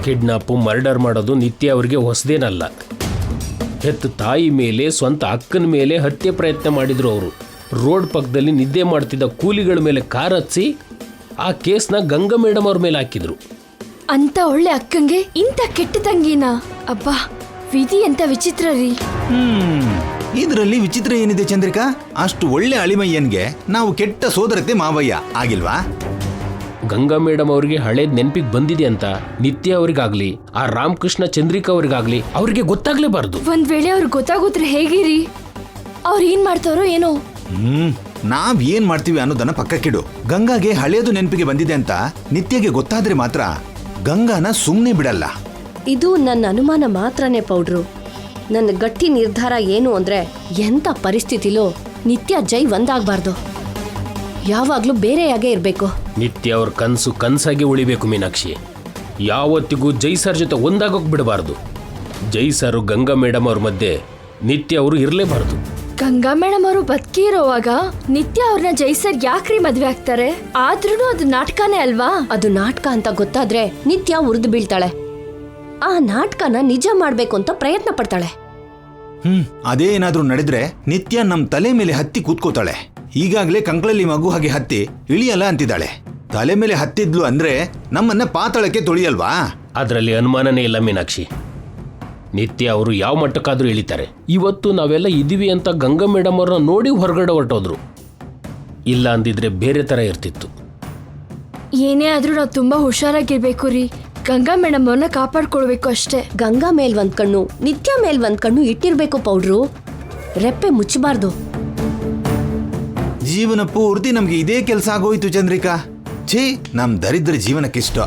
Kidnap murder ಮಾಡೋದು ನಿತ್ಯ ಅವರಿಗೆ ಹೊಸದೇನಲ್ಲ. ಹೆತ್ತ ತಾಯಿ ಮೇಲೆ, ಸ್ವಂತ ಅಕ್ಕನ ಮೇಲೆ ಹತ್ಯೆ ಪ್ರಯತ್ನ ಮಾಡಿದ್ರು ಅವರು. ರೋಡ್ ಪಕ್ಕದಲ್ಲಿ ನಿದ್ದೆ ಮಾಡ್ತಿದ್ದ ಕೂಲಿಗಳ ಮೇಲೆ ಕಾರ್ ಹಚ್ಚಿ ಆ ಕೇಸ್ನ ಗಂಗಾ ಮೇಡಮ್ ಅವ್ರ ಮೇಲೆ ಹಾಕಿದ್ರು. ಅಂತ ಒಳ್ಳೆ ಅಕ್ಕಂಗೆ ಇಂಥ ಕೆಟ್ಟ ತಂಗಿನ? ಅಬ್ಬಾ, ವಿಧಿ ಎಂತ ವಿಚಿತ್ರ ರೀ. ಇದರಲ್ಲಿ ವಿಚಿತ್ರ ಏನಿದೆ ಚಂದ್ರಿಕಾ? ಅಷ್ಟು ಒಳ್ಳೆ ಅಳಿಮಯ್ಯನ್ಗೆ ನಾವು ಕೆಟ್ಟ ಸೋದರತೆ ಮಾವಯ್ಯ ಆಗಿಲ್ವಾ? ಗಂಗಾ ಮೇಡಮ್ ಅವ್ರಿಗೆ ಹಳೇದ್ ನೆನಪಿಗೆ ಬಂದಿದೆ ಅಂತ ನಿತ್ಯ ಅವ್ರಿಗಾಗ್ಲಿ, ಆ ರಾಮಕೃಷ್ಣ ಚಂದ್ರಿಕಾ ಅವ್ರಿಗಾಗ್ಲಿ ಅವ್ರಿಗೆ ಗೊತ್ತಾಗ್ಲೇಬಾರ್ದು. ಒಂದ್ ವೇಳೆ ಅವ್ರಿಗೆ ಗೊತ್ತಾಗೋದ್ರೆ ಹೇಗಿರಿ? ಅವ್ರು ಏನ್ ಮಾಡ್ತಾರೋ ಏನೋ. ನಾವ್ ಏನ್ ಮಾಡ್ತೀವಿ ಅನ್ನೋದನ್ನ ಪಕ್ಕಕ್ಕಿಡು. ಗಂಗಾಗೆ ಹಳೇದು ನೆನಪಿಗೆ ಬಂದಿದೆ ಅಂತ ನಿತ್ಯಗೆ ಗೊತ್ತಾದ್ರೆ ಮಾತ್ರ ಗಂಗಾನ ಸುಮ್ನೆ ಬಿಡಲ್ಲ. ಇದು ನನ್ನ ಅನುಮಾನ ಮಾತ್ರನೇ ಪೌಡ್ರು. ನನ್ನ ಗಟ್ಟಿ ನಿರ್ಧಾರ ಏನು ಅಂದ್ರೆ, ಎಂತ ಪರಿಸ್ಥಿತಿಲೂ ನಿತ್ಯ ಜೈ ಒಂದಾಗಬಾರ್ದು. ಯಾವಾಗ್ಲೂ ಬೇರೆಯಾಗೇ ಇರಬೇಕು. ನಿತ್ಯ ಅವ್ರ ಕನ್ಸು ಕನ್ಸಾಗಿ ಉಳಿಬೇಕು ಮೀನಾಕ್ಷಿ. ಯಾವತ್ತಿಗೂ ಜೈ ಸರ್ ಜೊತೆ ಒಂದಾಗೋಕ್ ಬಿಡಬಾರ್ದು. ಜೈ ಸರ್ ಗಂಗಾ ಮೇಡಮ್ ಅವ್ರ ಮಧ್ಯೆ ನಿತ್ಯ ಅವರು ಇರಲೇಬಾರ್ದು. ಗಂಗಾ ಮೇಡಮ್ ಅವರು ಬದುಕಿ ಇರೋವಾಗ ನಿತ್ಯ ಅವ್ರನ್ನ ಜೈಸರ್ ಯಾಕ್ರಿ ಮದ್ವೆ ಆಗ್ತಾರೆ? ಆದ್ರೂ ಅದು ನಾಟಕನೇ ಅಲ್ವಾ? ಅದು ನಾಟಕ ಅಂತ ಗೊತ್ತಾದ್ರೆ ನಿತ್ಯ ಉರಿದು ಬೀಳ್ತಾಳೆ. ಆ ನಾಟಕನ ನಿಜ ಮಾಡ್ಬೇಕು ಅಂತ ಪ್ರಯತ್ನ ಪಡ್ತಾಳೆ. ಅದೇ ಏನಾದ್ರೂ ನಡೆದ್ರೆ ನಿತ್ಯ ನಮ್ ತಲೆ ಮೇಲೆ ಹತ್ತಿ ಕೂತ್ಕೋತಾಳೆ. ಈಗಾಗ್ಲೇ ಕಂಕ್ಳಲ್ಲಿ ಮಗು ಹಾಗೆ ಹತ್ತಿ ಇಳಿಯಲ್ಲ ಅಂತಿದ್ದಾಳೆ. ತಲೆ ಮೇಲೆ ಹತ್ತಿದ್ಲು ಅಂದ್ರೆ ನಮ್ಮನ್ನ ಪಾತಾಳಕ್ಕೆ ತೊಳಿಯಲ್ವಾ? ಅದರಲ್ಲಿ ಅನುಮಾನನೇ ಇಲ್ಲ ಮೀನಾಕ್ಷಿ. ನಿತ್ಯ ಅವರು ಯಾವ ಮಟ್ಟಕ್ಕಾದ್ರೂ ಇಳಿತಾರೆ. ಇವತ್ತು ನಾವೆಲ್ಲ ಇದೀವಿ ಅಂತ ಗಂಗಾ ಮೇಡಮ್ ಅವ್ರನ್ನ ನೋಡಿ ಹೊರಗಡೆ ಹೊರಟೋದ್ರು. ಇಲ್ಲ ಅಂದಿದ್ರೆ ಬೇರೆ ತರ ಇರ್ತಿತ್ತು. ಏನೇ ಆದ್ರೂ ನಾವು ತುಂಬಾ ಹುಷಾರಾಗಿರ್ಬೇಕು ರೀ. ಗಂಗಾ ಮೇಡಮ್ ಅವ್ರನ್ನ ಕಾಪಾಡ್ಕೊಳ್ಬೇಕು ಅಷ್ಟೇ. ಗಂಗಾ ಮೇಲ್ ಒಂದ್ ಕಣ್ಣು, ನಿತ್ಯ ಮೇಲ್ ಒಂದ್ ಕಣ್ಣು ಇಟ್ಟಿರ್ಬೇಕು ಪೌಡ್ರು. ರೆಪ್ಪೆ ಮುಚ್ಚಬಾರ್ದು. ಜೀವನ ಪೂರ್ತಿ ನಮ್ಗೆ ಇದೇ ಕೆಲಸ ಆಗೋಯ್ತು ಚಂದ್ರಿಕಾ. ಛೀ, ನಮ್ ದರಿದ್ರ ಜೀವನಕ್ಕಿಷ್ಟ.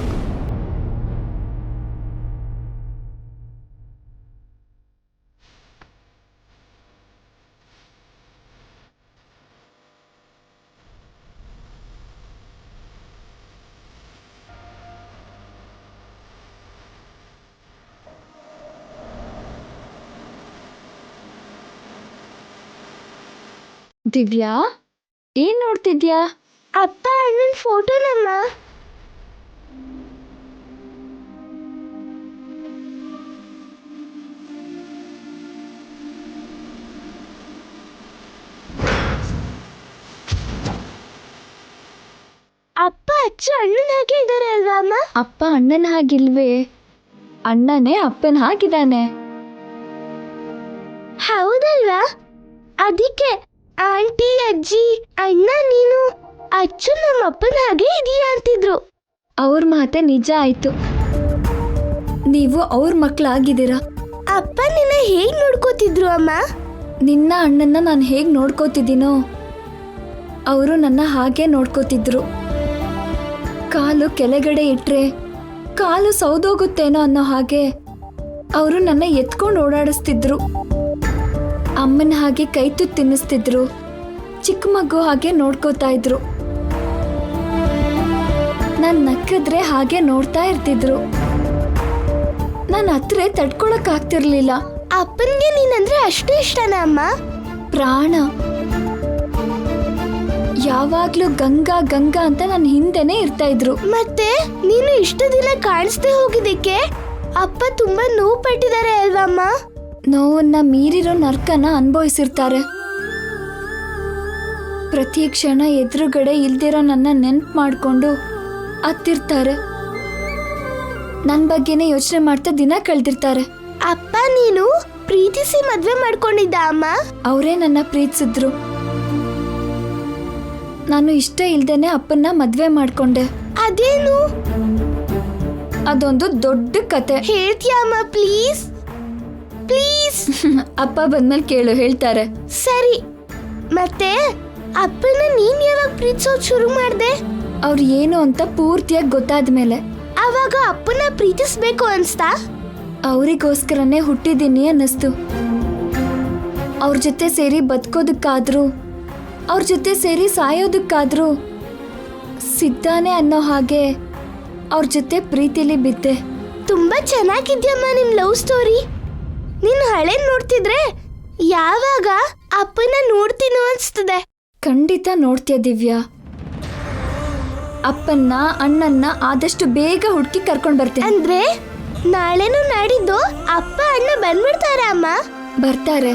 ದಿವ್ಯಾ, ಏನ್ ನೋಡ್ತಿದ್ಯಾ? ಅಪ್ಪ ಅಣ್ಣನ ಫೋಟೋನಮ್ಮ. ಅಪ್ಪ ಅಚ್ಚ ಅಣ್ಣನ ಹಾಗೆ ಇದ್ದಾರೆ ಅಲ್ವಾ ಅಮ್ಮ? ಅಪ್ಪ ಅಣ್ಣನ ಹಾಗಿಲ್ವೇ? ಅಣ್ಣನೇ ಅಪ್ಪನ ಹಾಗಿದ್ದಾನೆ. ಹೌದಲ್ವಾ? ಅದಕ್ಕೆ ಆಂಟಿ, ಅಜ್ಜಿ, ಅಣ್ಣ, ನೀನು, ಅಚ್ಚು ನಮ್ಮ ಅಪ್ಪನ ಹಾಗೆ ಇದೀಯ ಅಂತಿದ್ರು. ಅವ್ರ ಮಾತೆ ನಿಜ ಆಯ್ತು. ನೀವು ಅವ್ರ ಮಕ್ಳಾಗಿದ್ದೀರಾ. ಅಪ್ಪ ನಿನ್ನ ಹೇಗ್ ನೋಡ್ಕೋತಿದ್ರು ಅಮ್ಮ? ನಿನ್ನ ಅಣ್ಣನ್ನ ನಾನು ಹೇಗ್ ನೋಡ್ಕೋತಿದ್ದೀನೋ ಅವರು ನನ್ನ ಹಾಗೆ ನೋಡ್ಕೋತಿದ್ರು. ಕಾಲು ಕೆಳಗಡೆ ಇಟ್ರೆ ಕಾಲು ಸೌದೋಗುತ್ತೇನೋ ಅನ್ನೋ ಹಾಗೆ ಅವರು ನನ್ನ ಎತ್ಕೊಂಡು ಓಡಾಡಿಸ್ತಿದ್ರು. ಅಮ್ಮನ ಹಾಗೆ ಕೈ ತುತ್ತು ತಿನ್ನಿಸ್ತಿದ್ರು. ಚಿಕ್ಕ ಮಗು ಹಾಗೆ ನೋಡ್ಕೋತಾ ಇದ್ರು. ನಾನು ನಕ್ಕಿದ್ರೆ ಹಾಗೆ ನೋಡ್ತಾ ಇರ್ತಿದ್ರು. ನನ್ನ ಹತ್ರ ತಡ್ಕೊಳಕ್ ಆಗ್ತಿರ್ಲಿಲ್ಲ. ಅಪ್ಪನ್ಗೆ ನೀನಂದ್ರೆ ಅಷ್ಟು ಇಷ್ಟನಾ ಅಮ್ಮ? ಪ್ರಾಣ. ಯಾವಾಗ್ಲೂ ಗಂಗಾ ಗಂಗಾ ಅಂತ ನನ್ನ ಹಿಂದೆನೆ ಇರ್ತಾ ಇದ್ರು. ಮತ್ತೆ ನೀನು ಇಷ್ಟು ದಿನ ಕಾಣಿಸ್ದೆ ಹೋಗಿದ್ದಕ್ಕೆ ಅಪ್ಪ ತುಂಬಾ ನೋವು ಪಟ್ಟಿದ್ದಾರೆ ಅಲ್ವಮ್ಮ? ನೋವನ್ನ ಮೀರಿರೋ ನರ್ಕನ ಅನುಭವಿಸಿರ್ತಾರೆ. ಪ್ರತಿ ಕ್ಷಣ ಎದುರುಗಡೆ ಇಲ್ದಿರೋ ನನ್ನ ನೆನ್ಪು ಮಾಡ್ಕೊಂಡು ಅತ್ತಿರ್ತಾರೆ. ನನ್ನ ಬಗ್ಗೆನೇ ಯೋಚನೆ ಮಾಡ್ತಾ ದಿನ ಕಳೆದಿರ್ತಾರೆ. ಅಪ್ಪ ನೀನು ಪ್ರೀತಿಸಿ ಮದ್ವೆ ಮಾಡ್ಕೊಂಡಿದ್ದ ಅಮ್ಮ? ಅವರೇ ನನ್ನ ಪ್ರೀತಿಸಿದ್ರು. ನಾನು ಇಷ್ಟ ಇಲ್ದೇನೆ ಅಪ್ಪನ್ನ ಮದ್ವೆ ಮಾಡ್ಕೊಂಡೆ. ಅದೇನು? ಅದೊಂದು ದೊಡ್ಡ ಕತೆ. ಹೇಳ್ತೀಯಾ ಅಮ್ಮ ಪ್ಲೀಸ್? ಪ್ಲೀಸ್. ಅಪ್ಪ ಬಂದ್ಮೇಲೆ ಕೇಳು, ಹೇಳ್ತಾರೆ. ಸರಿ. ಮತ್ತೆ ಅಪ್ಪನ ನೀನ್ ಯಾವಾಗ ಪ್ರೀತಿಸೋದ್ ಶುರು ಮಾಡ್ದೆ? ಅವ್ರು ಏನು ಅಂತ ಪೂರ್ತಿಯಾಗಿ ಗೊತ್ತಾದ್ಮೇಲೆ. ಅವಾಗ ಅಪ್ಪನ ಪ್ರೀತಿಸ್ಬೇಕು ಅನ್ಸ್ತಾ? ಅವರಿಗೋಸ್ಕರನೇ ಹುಟ್ಟಿದ್ದೀನಿ ಅನ್ನಿಸ್ತು. ಅವ್ರ ಜೊತೆ ಸೇರಿ ಬದುಕೋದಕ್ಕಾದ್ರೂ, ಅವ್ರ ಜೊತೆ ಸೇರಿ ಸಾಯೋದಕ್ಕಾದ್ರೂ ಸಿದ್ಧಾನೆ ಅನ್ನೋ ಹಾಗೆ ಅವ್ರ ಜೊತೆ ಪ್ರೀತಿಲಿ ಬಿದ್ದೆ. ತುಂಬಾ ಚೆನ್ನಾಗಿದ್ಯಮ್ಮ ನಿಮ್ ಲವ್ ಸ್ಟೋರಿ. ನೀನ್ ಹಳೆ ನೋಡ್ತಿದ್ರೆ ಯಾವಾಗ ಅಪ್ಪನ ನೋಡ್ತೀನೋ ಅನ್ಸ್ತದೆ. ಖಂಡಿತ ನೋಡ್ತೀಯ ದಿವ್ಯಾ. ಅಪ್ಪನ್ನ ಅಣ್ಣನ್ನ ಆದಷ್ಟು ಬೇಗ ಹುಡುಕಿ ಕರ್ಕೊಂಡ್ ಬರ್ತೀನಿ. ಅಂದ್ರೆ ನಾಳೆನೂ ನಾಡಿದ್ದು ಅಪ್ಪ ಅಣ್ಣ ಬಂದ್ಬಿಡ್ತಾರ ಅಮ್ಮ? ಬರ್ತಾರೆ.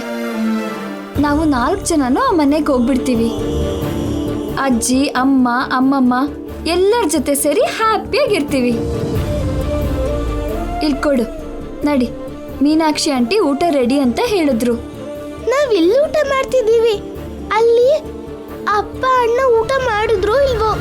ನಾವು 4 ಜನನೂ ಆ ಮನೆಗೆ ಹೋಗ್ಬಿಡ್ತೀವಿ. ಅಜ್ಜಿ, ಅಮ್ಮ, ಅಮ್ಮಮ್ಮ ಎಲ್ಲರ ಜೊತೆ ಸೇರಿ ಹ್ಯಾಪಿಯಾಗಿರ್ತೀವಿ. ಇಲ್ಲಿ ಕೊಡು, ನಡಿ. ಮೀನಾಕ್ಷಿ ಆಂಟಿ ಊಟ ರೆಡಿ ಅಂತ ಹೇಳಿದ್ರು. ನಾವ್ ಇಲ್ಲಿ ಊಟ ಮಾಡ್ತಿದ್ದೀವಿ. ಅಲ್ಲಿ ಅಪ್ಪ ಅಣ್ಣ ಊಟ ಮಾಡಿದ್ರು ಇಲ್ವೋ?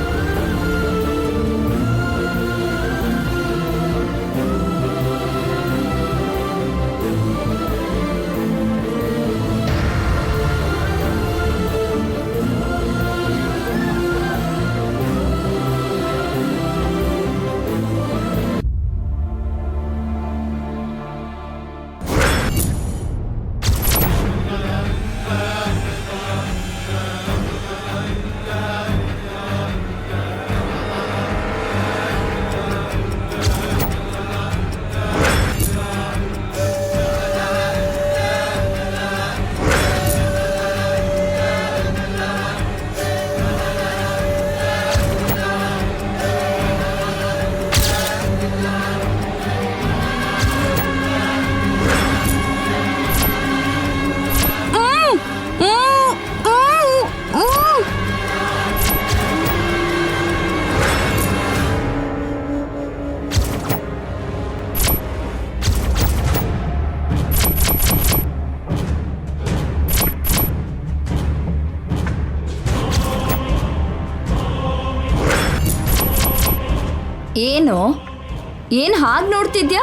ಏನು ಹಾಗೆ ನೋಡ್ತಿದ್ಯಾ?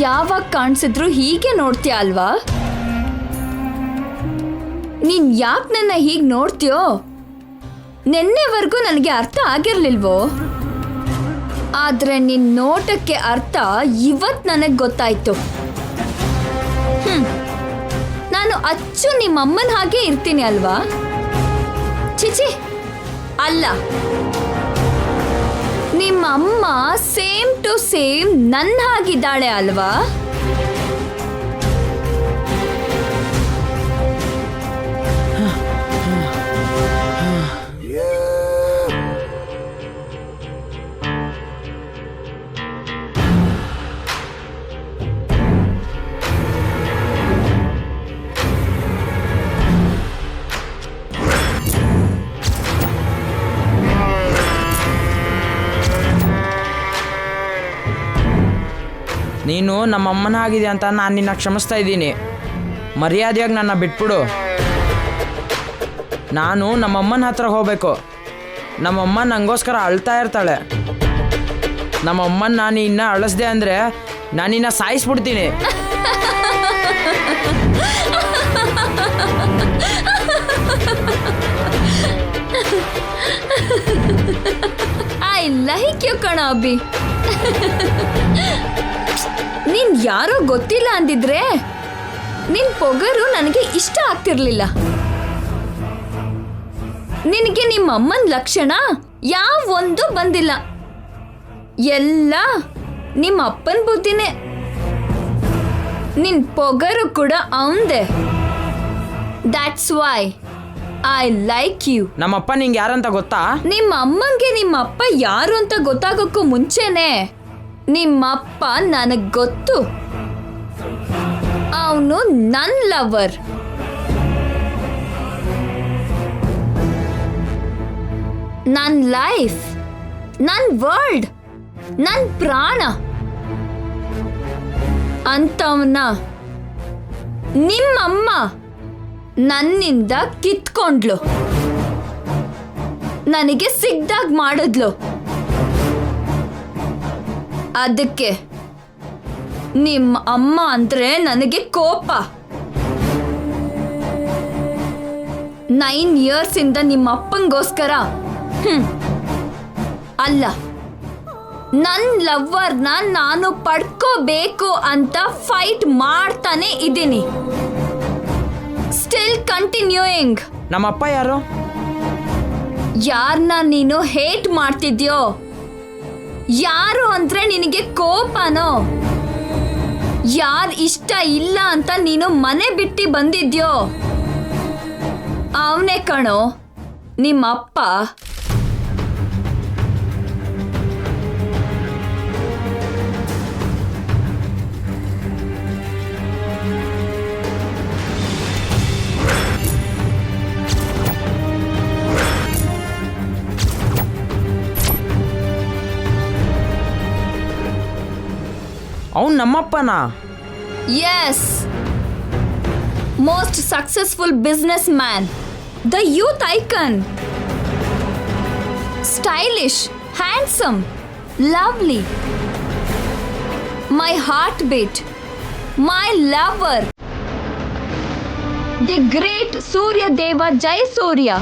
ಯಾವಾಗ ಕಾಣಿಸಿದ್ರು ಹೀಗೆ ನೋಡ್ತೀಯ ಅಲ್ವಾ? ನೀನ್ ಯಾಕೆ ನನ್ನ ಹೀಗೆ ನೋಡ್ತೀಯೋ ನೆನ್ನೆವರೆಗೂ ನನಗೆ ಅರ್ಥ ಆಗಿರ್ಲಿಲ್ವೋ? ಆದ್ರೆ ನಿನ್ ನೋಟಕ್ಕೆ ಅರ್ಥ ಇವತ್ತು ನನಗೆ ಗೊತ್ತಾಯ್ತು. ನಾನು ಅಚ್ಚು ನಿಮ್ಮಮ್ಮನ ಹಾಗೆ ಇರ್ತೀನಿ ಅಲ್ವಾ? ಚಿಚಿ ಅಲ್ಲ, ನಿಮ್ಮಮ್ಮ ಸೇಮ್ ಟು ಸೇಮ್ ನನ್ನ ಹಾಗಿದ್ದಾಳೆ ಅಲ್ವಾ? ನೀನು ನಮ್ಮಮ್ಮನ ಆಗಿದೆ ಅಂತ ನಾನು ನಿನ್ನ ಕ್ಷಮಿಸ್ತಾ ಇದ್ದೀನಿ. ಮರ್ಯಾದೆಯಾಗಿ ನನ್ನ ಬಿಟ್ಬಿಡು. ನಾನು ನಮ್ಮಮ್ಮನ ಹತ್ರ ಹೋಗಬೇಕು. ನಮ್ಮಮ್ಮ ನನಗೋಸ್ಕರ ಅಳ್ತಾ ಇರ್ತಾಳೆ. ನಮ್ಮಮ್ಮನ ನಾನು ಇನ್ನ ಅಳಿಸ್ದೆ ಅಂದರೆ ನಾನಿನ್ನ ಸಾಯಿಸ್ಬಿಡ್ತೀನಿ. ಐ ಲೈಕ್ ಯು ಕಣ ಅಬ್ಬಿ. ನೀನ್ ಯಾರೋ ಗೊತ್ತಿಲ್ಲ ಅಂದಿದ್ರೆ ನಿನ್ ಪೊಗರು ನನಗೆ ಇಷ್ಟ ಆಗ್ತಿರ್ಲಿಲ್ಲ. ನಿನಗೆ ನಿಮ್ಮ ಅಮ್ಮನ ಲಕ್ಷಣ ಯಾವೊಂದು ಬಂದಿಲ್ಲ. ಎಲ್ಲ ನಿಮ್ಮ ಅಪ್ಪನ ಬುದ್ಧಿನೇ. ನಿನ್ ಪೊಗರು ಕೂಡ ಅವಂದೆ. That's why I like you. ನಮ್ಮಪ್ಪ ನಿಂಗೆ ಯಾರಂತ ಗೊತ್ತಾ? ನಿಮ್ಮ ಅಮ್ಮಂಗೆ ನಿಮ್ಮ ಅಪ್ಪ ಯಾರು ಅಂತ ಗೊತ್ತಾಗೋಕ್ಕೂ ಮುಂಚೆನೆ ನಿಮ್ಮಪ್ಪ ನನಗ್ ಗೊತ್ತು. ಅವನು ನನ್ ಲವರ್. ನನ್ ಲೈಫ್, ನನ್ ವರ್ಲ್ಡ್, ನನ್ ಪ್ರಾಣ ಅಂತವನ್ನ ನಿಮ್ಮಮ್ಮ ನನ್ನಿಂದ ಕಿತ್ಕೊಂಡ್ಲು, ನನಗೆ ಸಿಗ್ದಾಗ ಮಾಡಿದ್ಲು. ಅದಕ್ಕೆ ನಿಮ್ಮ ಅಮ್ಮ ಅಂದ್ರೆ ನನಗೆ ಕೋಪ. 9 years ಇಂದ ನಿಮ್ಮ ಅಪ್ಪಂಗೋಸ್ಕರ ಅಲ್ಲ, ನನ್ನ ಲವ್ವರ್ನ ನಾನು ಪಡ್ಕೋಬೇಕು ಅಂತ ಫೈಟ್ ಮಾಡ್ತಾನೆ ಇದ್ದೀನಿ. Still continuing. ನಮ್ಮಪ್ಪ ಯಾರು? ಯಾರನ್ನ ನೀನು ಹೇಟ್ ಮಾಡ್ತಿದ್ಯೋ, ಯಾರು ಅಂದ್ರೆ ನಿನಗೆ ಕೋಪನೋ, ಯಾರ್ ಇಷ್ಟ ಇಲ್ಲ ಅಂತ ನೀನು ಮನೆ ಬಿಟ್ಟು ಬಂದಿದ್ಯೋ ಅವನೇ ಕಣೋ ನಿಮ್ಮಪ್ಪ. ಅವ್ನು ನಮ್ಮಪ್ಪನಾ? Yes, most successful businessman, the youth icon, stylish, handsome, lovely, my heartbeat, my lover, the great Surya Deva Jai ಸೂರ್ಯ.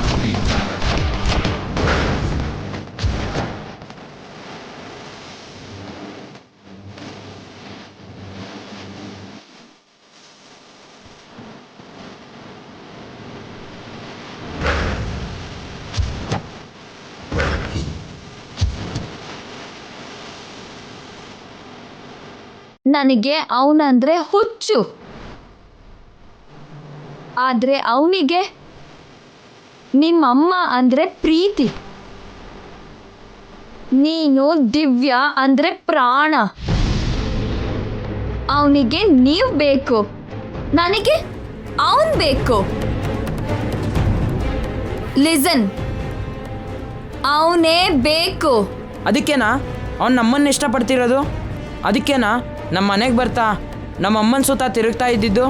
ನನಗೆ ಅವನಂದ್ರೆ ಹುಚ್ಚು, ಆದ್ರೆ ಅವನಿಗೆ ನಿಮ್ಮಮ್ಮ ಅಂದ್ರೆ ಪ್ರೀತಿ. ನೀನು ದಿವ್ಯ ಅಂದ್ರೆ ಪ್ರಾಣ. ಅವನಿಗೆ ನೀವು ಬೇಕು, ನನಗೆ ಅವನ್ ಬೇಕು. ಲಿಸನ್, ಅವನೇ ಬೇಕು. ಅದಕ್ಕೇನಾ ಅವ್ನು ನಮ್ಮನ್ನ ಇಷ್ಟಪಡ್ತಿರೋದು? ಅದಕ್ಕೇನಾ ನಮ್ಮ ಮನೆಗೆ ಬರ್ತಾ ನಮ್ಮ ಅಮ್ಮನ ಸುತ್ತ ತಿರುಗ್ತಾ ಇದ್ದಿದ್ದು?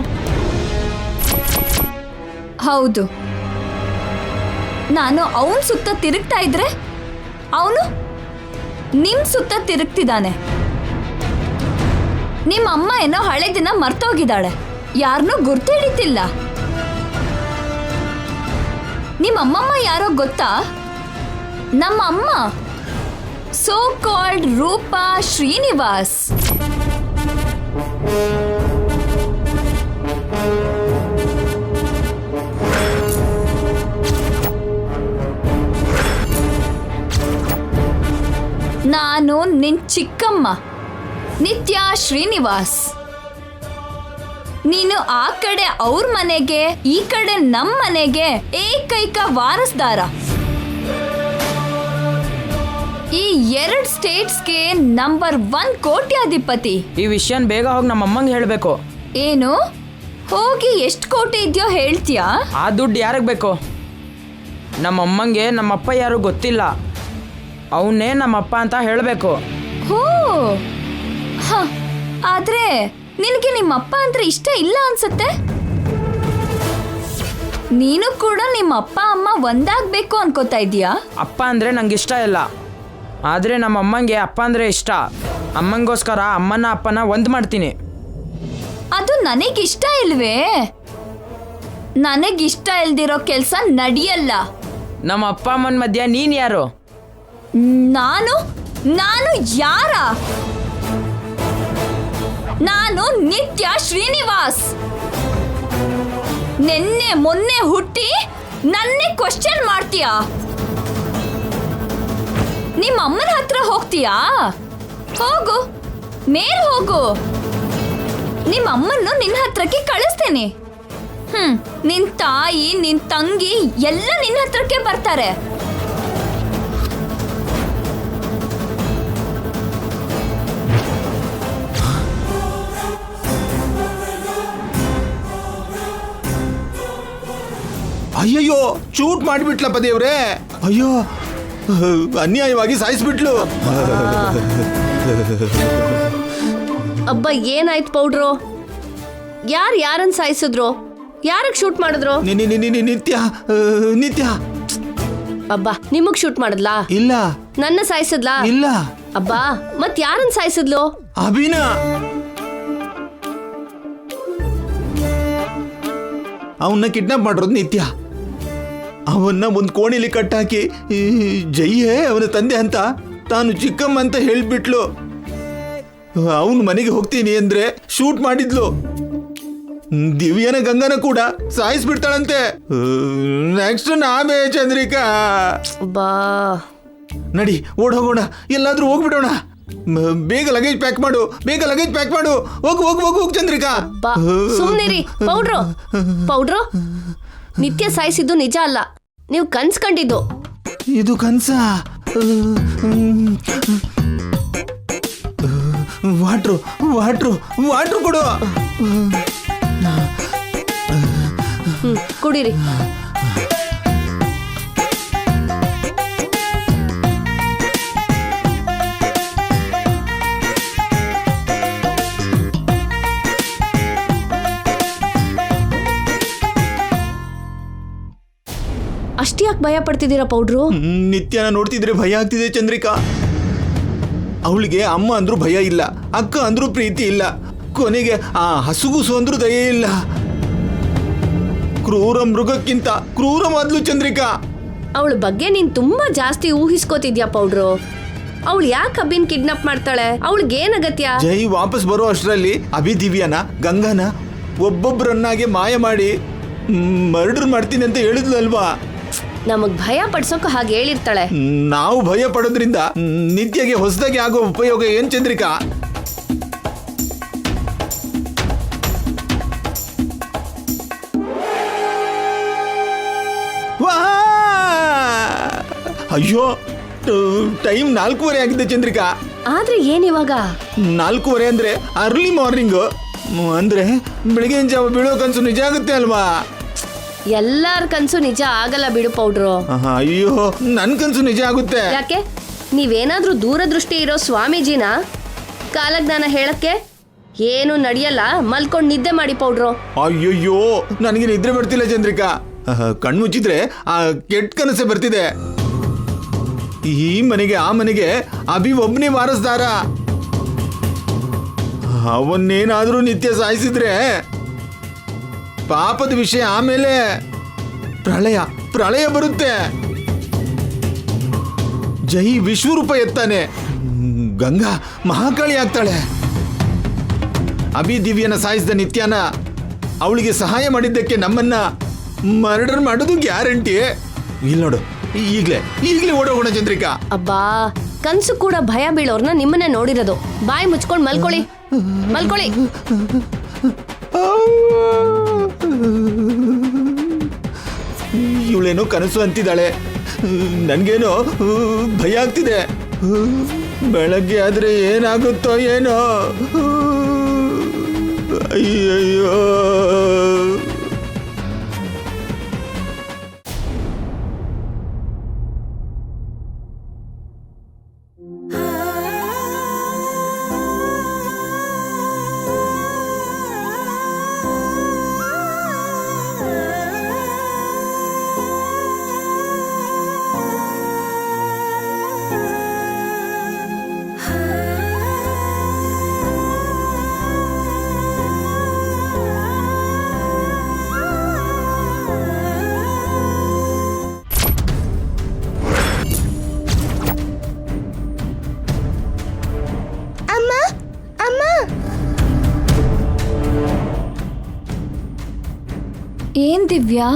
ಹೌದು, ನಾನು ಅವನ್ ಸುತ್ತ ತಿರುಗ್ತಾ ಇದ್ರೆ ಅವನು ನಿಮ್ ಸುತ್ತ ತಿರುಗ್ತಿದ್ದಾನೆ. ನಿಮ್ಮ ಅಮ್ಮ ಏನೋ ಹಳೆ ದಿನ ಮರ್ತೋಗಿದ್ದಾಳೆ, ಯಾರನ್ನೂ ಗುರ್ತು ಹಿಡಿತಿಲ್ಲ. ನಿಮ್ಮ ಅಮ್ಮಮ್ಮ ಯಾರೋ ಗೊತ್ತಾ? ನಮ್ಮ ಅಮ್ಮ ಸೋ ಕಾಲ್ಡ್ ರೂಪಾ ಶ್ರೀನಿವಾಸ್. ನಾನು ನಿನ್ ಚಿಕ್ಕಮ್ಮ ನಿತ್ಯ ಶ್ರೀನಿವಾಸ್. ನೀನು ಆ ಕಡೆ ಅವ್ರ ಮನೆಗೆ, ಈ ಕಡೆ ನಮ್ಮ ಮನೆಗೆ ಏಕೈಕ ವಾರಸ್ದಾರ. ಈ 2 ಸ್ಟೇಟ್ಸ್ಗೆ ನಂಬರ್ 1 ಕೋಟ್ಯಾಧಿಪತಿ. ಈ ವಿಷಯನ ಬೇಗ ಹೋಗಿ ನಮ್ಮ ಅಮ್ಮಂಗೆ ಹೇಳಬೇಕು. ಏನು? ಹೋಗಿ ಎಷ್ಟು ಕೋಟಿ ಇದೆಯೋ ಹೇಳ್ತೀಯಾ? ಆ ದುಡ್ಡು ಯಾರಿಗೆ ಬೇಕು? ನಮ್ಮ ಅಮ್ಮಂಗೆ ನಮ್ಮಪ್ಪ ಯಾರು ಗೊತ್ತಿಲ್ಲ, ಅವನೇ ನಮ್ಮಪ್ಪ ಅಂತ ಹೇಳಬೇಕು. ಹೋ, ಹ, ಆದ್ರೆ ನಿನಗೆ ನಿಮ್ಮಪ್ಪ ಅಂದ್ರೆ ಇಷ್ಟ ಇಲ್ಲ ಅನ್ಸತ್ತೆ. ನೀನು ಕೂಡ ನಿಮ್ಮ ಅಪ್ಪ ಅಮ್ಮ ಒಂದಾಗಬೇಕು ಅನ್ಕೋತಾ ಇದೀಯಾ? ಅಪ್ಪ ಅಂದರೆ ನಂಗೆ ಇಷ್ಟ ಇಲ್ಲ, ಆದರೆ ನಮ್ಮ ಅಮ್ಮಂಗೆ ಅಪ್ಪ ಅಂದರೆ ಇಷ್ಟ. ಅಮ್ಮಂಗೋಸ್ಕರ ಅಮ್ಮನ ಅಪ್ಪನ ಒಂದು ಮಾಡ್ತೀನಿ. ಅದು ನನಗಿಷ್ಟ ಇಲ್ವೇ? ನನಗಿಷ್ಟ ಇಲ್ದಿರೋ ಕೆಲಸ ನಡೆಯಲ್ಲ. ನಮ್ಮ ಅಪ್ಪ ಅಮ್ಮನ ಮಧ್ಯ ನೀನು ಯಾರು? ನಾನು ನಾನು ಯಾರ? ನಾನು ನಿತ್ಯ ಶ್ರೀನಿವಾಸ್. ನಿನ್ನೆ ಮೊನ್ನೆ ಹುಟ್ಟಿ ನನ್ನೇ ಕ್ವಶನ್ ಮಾಡ್ತೀಯಾ? ನಿಮ್ಮ ಅಮ್ಮನ ಹತ್ರ ಹೋಗ್ತೀಯಾ? ಹೋಗು, ಮೇಲ್ ಹೋಗು. ನಿಮ್ಮ ಅಮ್ಮನ್ನು ನಿನ್ನ ಹತ್ರಕ್ಕೆ ಕಳಿಸ್ತೇನೆ. ನಿನ್ ತಾಯಿ, ನಿನ್ ತಂಗಿ ಎಲ್ಲ ನಿನ್ನ ಹತ್ರಕ್ಕೆ ಬರ್ತಾರೆ. ಅಯ್ಯಯ್ಯೋ, ಶೂಟ್ ಮಾಡಿಬಿಟ್ಲಪ್ಪ ದೇವ್ರೆ. ಅಯ್ಯೋ, ಅನ್ಯಾಯವಾಗಿ ಸಾಯಿಸ್ಬಿಟ್ಲು. ಅಬ್ಬ, ಏನಾಯ್ತು ಪೌಡ್ರು? ಯಾರನ್ನ ಸಾಯಿಸಿದ್ರು? ಯಾರಿಗೆ ಶೂಟ್ ಮಾಡಿದ್ರು? ನಿತ್ಯ ನಿತ್ಯ. ಅಬ್ಬಾ, ನಿಮಗ್ ಶೂಟ್ ಮಾಡಿದ್ಲಾ? ಇಲ್ಲ. ನನ್ನ ಸಾಯಿಸಿದ್ಲಾ? ಇಲ್ಲ. ಅಬ್ಬಾ, ಮತ್ ಯಾರನ್ನ ಸಾಯಿಸಿದ್ಲು? ಅಭಿನ. ಅವನ್ನ ಕಿಡ್ನಾಪ್ ಮಾಡಿರೋದು ನಿತ್ಯ. ಅವನ್ನ ಒಂದು ಕೋಣಿಲಿ ಕಟ್ಟಾಕಿ ಜಯ್ಯೇ ಅವನ ತಂದೆ ಅಂತ ತಾನು ಚಿಕ್ಕಮ್ಮ ಅಂತ ಹೇಳ್ಬಿಟ್ಲು. ಅವನು ಮನೆಗೆ ಹೋಗ್ತೀನಿ ಅಂದ್ರೆ ಶೂಟ್ ಮಾಡಿದ್ಲು. ದಿವ್ಯನ ಗಂಗನ ಕೂಡ ಸಾಯಿಸ್ಬಿಡ್ತಾಳಂತೆ. ನೆಕ್ಸ್ಟ್ ನಾವೇ ಚಂದ್ರಿಕಾ. ಬಾ, ನಡಿ ಓಡ್ ಹೋಗೋಣ, ಎಲ್ಲಾದ್ರೂ ಹೋಗ್ಬಿಡೋಣ. ಬೇಗ ಲಗೇಜ್ ಪ್ಯಾಕ್ ಮಾಡು, ಬೇಗ ಲಗೇಜ್ ಪ್ಯಾಕ್ ಮಾಡು. ಹೋಗು ಹೋಗು ಹೋಗು ಹೋಗು ಚಂದ್ರಿಕಾ. ಬಾ, ಸುಮ್ನಿರಿ. ಪೌಡ್ರು, ನಿತ್ಯ ಸಾಯಿಸಿದ್ದು ನಿಜ ಅಲ್ಲ, ನೀವು ಕನ್ಸ್ಕೊಂಡಿದ್ದು. ಇದು ಕನ್ಸ. ವಾಟ್ರು ವಾಟ್ರು ವಾಟ್ರು ಕೊಡು. ಕುಡೀರಿ. ಅಷ್ಟ್ಯಾಕ್ ಭಯ ಪಡ್ತಿದ್ದೀರಾ ಪೌಡ್ರು? ನಿತ್ಯನ ನೋಡ್ತಿದ್ರೆ ಭಯ ಆಗ್ತಿದೆ ಚಂದ್ರಿಕಾ. ಅವಳಿಗೆ ಅಮ್ಮ ಅಂದ್ರೂ ಭಯ ಇಲ್ಲ, ಅಕ್ಕ ಅಂದ್ರೂ ಪ್ರೀತಿ ಇಲ್ಲ, ಕೊನೆಗೆ ಆ ಹಸುಗುಸು ಅಂದ್ರೂ ದಯೆ ಇಲ್ಲ. ಕ್ರೂರ ಮೃಗಕ್ಕಿಂತ ಕ್ರೂರ ಮೊದ್ಲು ಚಂದ್ರಿಕಾ. ಅವಳ ಬಗ್ಗೆ ನೀನ್ ತುಂಬಾ ಜಾಸ್ತಿ ಊಹಿಸ್ಕೋತಿದ್ಯಾ ಪೌಡ್ರು. ಅವಳು ಯಾಕೆ ಅಭಿನ್ ಕಿಡ್ನಾಪ್ ಮಾಡ್ತಾಳೆ? ಅವಳಿಗೇನ್ ಅಗತ್ಯ? ಜೈ ವಾಪಸ್ ಬರೋ ಅಷ್ಟರಲ್ಲಿ ಅಭಿದಿವ್ಯನ ಗಂಗಾನ ಒಬ್ಬೊಬ್ಬರನ್ನಾಗೆ ಮಾಯ ಮಾಡಿ ಮರ್ಡರ್ ಮಾಡ್ತೀನಿ ಅಂತ ಹೇಳಿದ್ಲಲ್ವಾ. ನಮಗ್ ಭಯ ಪಡ್ಸೋಕೆ ಹಾಗೆ ಹೇಳಿರ್ತಾಳೆ. ನಾವು ಭಯ ಪಡೋದ್ರಿಂದ ನಿತ್ಯಗೆ ಹೊಸದಾಗಿ ಆಗೋ ಉಪಯೋಗ ಏನ್ ಚಂದ್ರಿಕಾ? ಅಯ್ಯೋ, ಟೈಮ್ 4:30 ಆಗಿದೆ ಚಂದ್ರಿಕಾ. ಆದ್ರೆ ಏನಿವಾಗ? 4:30 ಅಂದ್ರೆ ಅರ್ಲಿ ಮಾರ್ನಿಂಗ್, ಅಂದ್ರೆ ಬೆಳಿಗ್ಗೆ ಜಾವ ಬೀಳೋ ಕನ್ಸು ನಿಜ ಆಗುತ್ತೆ ಅಲ್ವಾ? ಎಲ್ಲಾರ ಕನ್ಸು ನಿಜ ಆಗಲ್ಲ ಬಿಡು ಪೌಡ್ರು. ಅಯ್ಯೋ, ನನ್ ಕನ್ಸು ನಿಜ ಆಗುತ್ತೆ. ಯಾಕೆ? ನೀವೇನಾದ್ರೂ ದೂರದೃಷ್ಟಿ ಇರೋ ಸ್ವಾಮೀಜಿನ ಕಾಲಜ್ಞಾನ ಹೇಳಕ್ಕೆ? ಏನು ನಡೆಯಲ್ಲ, ಮಲ್ಕೊಂಡ್ ನಿದ್ದೆ ಮಾಡಿ ಪೌಡ್ರು. ಅಯ್ಯಯ್ಯೋ, ನನಗೆ ನಿದ್ರೆ ಬರ್ತಿಲ್ಲ ಚಂದ್ರಿಕಾ. ಕಣ್ಮುಚ್ಚಿದ್ರೆ ಆ ಕೆಟ್ಟ ಕನಸೆ ಬರ್ತಿದೆ. ಈ ಮನೆಗೆ ಆ ಮನೆಗೆ ಅಭಿ ಒಬ್ಬನೇ ವಾರಸ್ದಾರ. ಅವನ್ನೇನಾದ್ರೂ ನಿತ್ಯ ಸಾಯಿಸಿದ್ರೆ ಪಾಪದ ವಿಷಯ. ಆಮೇಲೆ ಪ್ರಳಯ ಬರುತ್ತೆ. ಜೈ ವಿಶ್ವರೂಪ ಎತ್ತಾನೆ, ಗಂಗಾ ಮಹಾಕಾಳಿ ಆಗ್ತಾಳೆ. ಅಭಿ ದಿವ್ಯನ ಸಾಯಿಸಿದ ನಿತ್ಯನ ಅವಳಿಗೆ ಸಹಾಯ ಮಾಡಿದ್ದಕ್ಕೆ ನಮ್ಮನ್ನ ಮರ್ಡರ್ ಮಾಡೋದು ಗ್ಯಾರಂಟಿ. ಇಲ್ಲಿ ನೋಡು, ಈಗಲೇ ಓಡೋಗೋಣ ಚಂದ್ರಿಕಾ. ಅಬ್ಬಾ, ಕನ್ಸು ಕೂಡ ಭಯ ಬೀಳೋರ್ನ ನಿಮ್ಮನ್ನೇ ನೋಡಿರೋದು. ಬಾಯಿ ಮುಚ್ಕೊಂಡ್ ಮಲ್ಕೊಳ್ಳಿ. ಇವಳೇನೋ ಕನಸು ಅಂತಿದ್ದಾಳೆ, ನನ್ಗೇನೋ ಭಯ ಆಗ್ತಿದೆ. ಬೆಳಗ್ಗೆ ಆದ್ರೆ ಏನಾಗುತ್ತೋ ಏನೋ. ಅಯ್ಯಯ್ಯೋ. ಏನ್ ದಿವ್ಯಾ?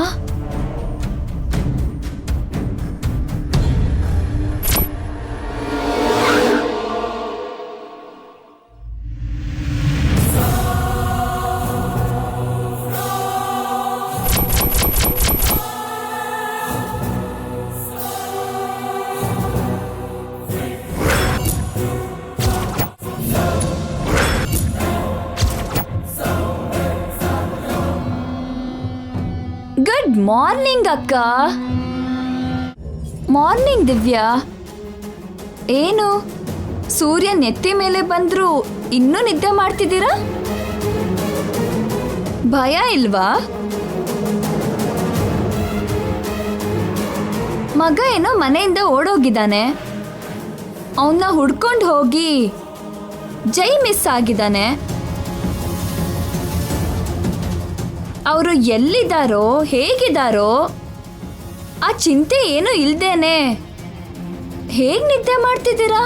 ಗುಡ್ ಮಾರ್ನಿಂಗ್ ಅಕ್ಕ. ಮಾರ್ನಿಂಗ್ ದಿವ್ಯಾ. ಏನು ಸೂರ್ಯ ನೆತ್ತಿ ಮೇಲೆ ಬಂದ್ರು ಇನ್ನೂ ನಿದ್ದೆ ಮಾಡ್ತಿದ್ದೀರಾ? ಭಯ ಇಲ್ವಾ? ಮಗ ಏನೋ ಮನೆಯಿಂದ ಓಡೋಗಿದ್ದಾನೆ, ಅವನ್ನ ಹುಡ್ಕೊಂಡು ಹೋಗಿ ಜೈ ಮಿಸ್ ಆಗಿದ್ದಾನೆ. ಅವರು ಎಲ್ಲಿದ್ದಾರೋ ಹೇಗಿದ್ದಾರೋ ಆ ಚಿಂತೆ ಏನು ಇಲ್ದೇನೆ ಹೇಗ್ ನಿದ್ದೆ ಮಾಡ್ತಿದ್ದೀರಾ?